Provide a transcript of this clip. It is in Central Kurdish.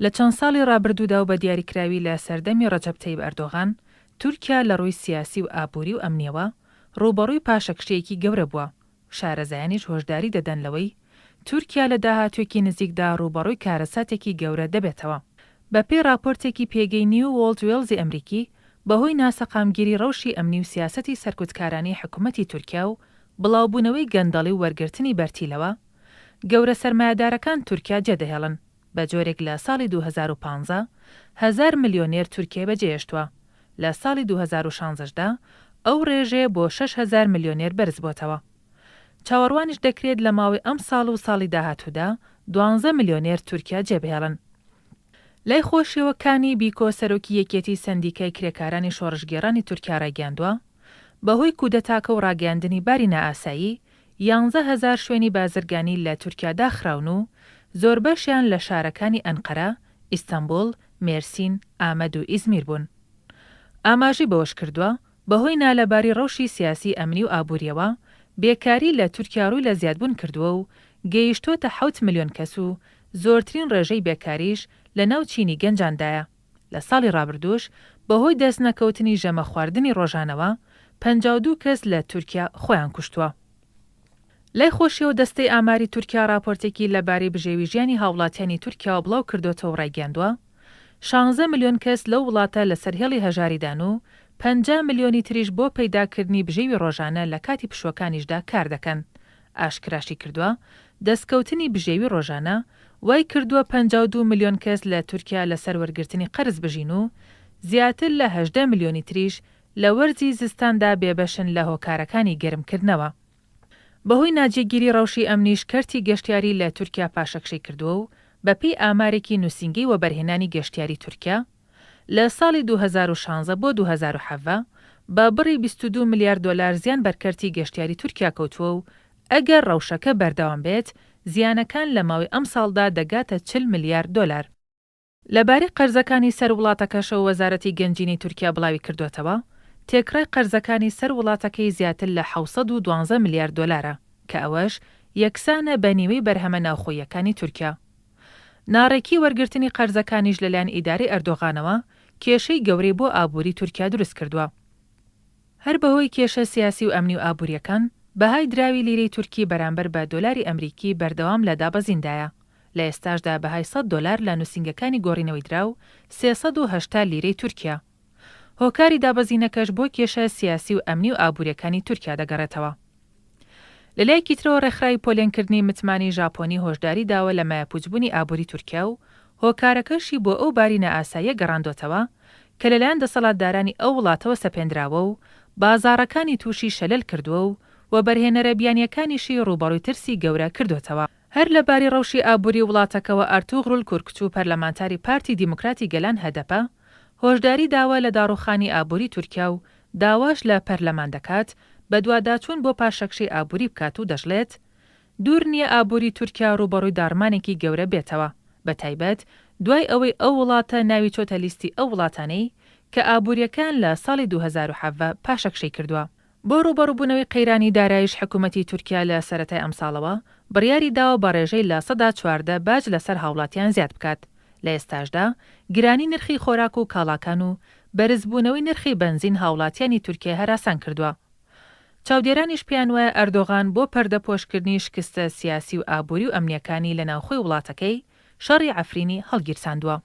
لە چەند ساڵی ڕابردوودا و بە دیاریکراوی لە سەردەمی ڕەجەب تەیب ئەردۆغان، تورکیا لە ڕووی سیاسی و ئابووری و ئەمنیەوە ڕووبەڕووی پاشەکشەیەکی گەورە بووە. شارەزایانیش هۆشداری دەدەن لەوەی تورکیا لە داهاتوێکی نزیکدا ڕووبەڕووی کارەساتێکی گەورە دەبێتەوە. بەپێی راپۆرتێکی پێگەی نیو وۆڵد وێڵزی ئەمریکی، بەهۆی ناسەقامگیری ڕەوشی ئەمنی و سیاسەتی سەرکوتکارانی حکوومەتی تورکیا و بڵاوبوونەوەی گەندەڵی و وەرگرتنی بەرتیلەوە، گەورە سەرمایەدارەکان تورکیا جێدەهێڵن. بە جۆرێک لە ساڵی 2015 هەزار ملیۆنێر تورکیە بەجێهێشتووە. لە ساڵی 2016دا ئەو ڕێژەیە بۆ 6,000 ملیۆنێر بەرز بۆتەوە. چاوەڕوانیش دەکرێت لە ماوەی ئەم ساڵ و ساڵی داهاتوودا 12 ملیۆنێر تورکیا جێبهێڵن. لای خۆشیەوەکانی بیکۆ سەرۆکی یەکێتی سەندیکای کرێکارانی شۆڕشگێڕانی تورکیا ڕاگەاندووە، بەهۆی کودەتاکە و ڕاگەاندنی باری نائاسایی 11,000 شوێنی بازرگانی لە تورکیا داخراون و زۆربەشیان لە شارەکانی ئەنقەرە، ئیستانبول، مێرسین، ئامەد و ئیزمیر بوون. ئاماژی بەوەش کردووە بەهۆی نالەباری ڕەوشی سیاسی ئەمنی و ئابووریەوە بێکاری لە تورکیا ڕووی لە زیادبوون کردووە و گەیشتۆتە 7 ملیۆن کەس و زۆرترین ڕێژەی بێکاریش لە ناو چینی گەنجاندایە. لە ساڵی ڕابردووش بەهۆی دەست نەکەوتنی ژەمە خواردنی ڕۆژانەوە 52 کەس لە تورکیا خۆیان کوشتووە. لای خۆشیەوە دەستەی ئاماری تورکیا راپۆرتێکی لەبارەی بژێوی ژیانی هاوڵاتیانی تورکیا بڵاو کردوتەوە و ڕایگەاندووە 16 ملیۆن کەس لەو وڵاتە لە سەرهێڵی هەژاریدان و 50 ملیۆنی تریش بۆ پەیداکردنی بژێوی ڕۆژانە لە کاتی پشوەکانیشدا کار دەکەن. ئاشکراشی کردووە دەستکەوتنی بژێوی ڕۆژانە وای کردووە 52 ملیۆن کەس لە تورکیا لەسەر وەرگرتنی قەرز بژین و زیاتر لە 18 ملیۆنی تریش لە وەرزی زستاندا بێبەشن لە هۆکارەکانی گەرمکردنەوە. بەهۆی ناجێگیری ڕەوشی ئەمنیش کەرتی گەشتیاری لە تورکیا پاشەکشەی کردووە و بەپێی ئامارێکی نووسینگەی وەبەرهێنانی گەشتیاری تورکیا لە ساڵی 2016 بۆ 2017 بە بڕی 22 میلیارد دۆلار زیان بەرکەرتی گەشتیاری تورکیا کەوتووە و ئەگەر ڕەوشەکە بەردەوام بێت زیانەکان لە ماوەی ئەم ساڵدا دەگاتە 40 میلیارد دۆلار. لەبارەی قەرزەکانی سەر وڵاتەکەشەوە وەزارەتی گەنجینی تورکیا بڵاوی کردوێتەوە تێکڕای قەرزەکانی سەر وڵاتەکەی زیاتر لە 712 میلیارد دۆلارە کە ئەوەش یەکسانە بە نیوەی بەرهەمە ناوخۆیەکانی تورکیا. ناڕێکی وەرگرتنی قەرزەکانیش لەلایەن ئیدارەی ئەردۆغانەوە کێشەی گەورەی بۆ ئابووری تورکیا دروست کردووە. هەر بەهۆی کێشە سیاسی و ئەمنی و ئابووریەکان بەهای دراوی لیرەی تورکی بەرامبەر بە دۆلاری ئەمریکی بەردەوام لە دابەزیندایە. لە ئێستاشدا بەهای 100 دۆلار لە نووسینگەکانی گۆڕینەوەی دراو 380 لیرەی تورکیا. هۆکاری دابەزینەکەش بۆ کێشە سیاسی و ئەمنی و ئابووریەکانی تورکیا دەگەڕێتەوە. لەلایەکی ترەوە ڕێکخراوی پۆلێنکردنی متمانی ژاپۆنی هۆشداری داوە لە مایەپووچبوونی ئابووری تورکیا و هۆکارەکەشی بۆ ئەو باری نائاساییە گەڕاندۆتەوە کە لەلایەن دەسەڵاتدارانی ئەو وڵاتەوە سەپێنراوە و بازاڕەکانی تووشی شەلەل کردووە و وەبەرهێنەرە بیانیەکانیشی ڕووبەڕووی ترسی گەورە کردوتەوە. هەر لەباری ڕەوشی ئابووری وڵاتەکەەوە ئەرتوغڕول کورکچوو پەرلەمانتاری پارتی دیموکراتی گەلان هەدەپە هۆشداری داوە لە داڕوخانی ئابووری تورکیا و داواش لە پەرلەمان دەکات بە دوواداچوون بۆ پاشەکشەی ئابووری بکات و دەژڵێت دوور نییە ئابووری تورکیا ڕووبەڕووی داڕمانێکی گەورە بێتەوە، بە تایبەت دوای ئەوەی ئەو وڵاتە ناوی چۆتە لیستی ئەو وڵاتانەی کە ئابووریەکان لە ساڵی 2017 پاشەکشەی کردووە. بۆ ڕووبەڕووبوونەوەی قەیرانی دارایش حکوومەتی تورکیا لە سەرەتای ئەم ساڵەوە بڕیاری داوە بە ڕێژەی لە 14 باج لەسەر هاوڵاتیان زیاد بکات. لە ئێستاشدا گرانی نرخی خۆراک و کاڵاکان و بەرزبوونەوەی نرخی بنزین هاوڵاتیانی تورکیا هەراسان کردووە. چاودێرانیش پێیان وایە ئەردۆغان بۆ پەردەپۆشکردنی شکستە سیاسی و ئابووری و ئەمنیەکانی لە ناوخۆی وڵاتەکەی شەڕی عەفرینی هەڵگیرساندووە.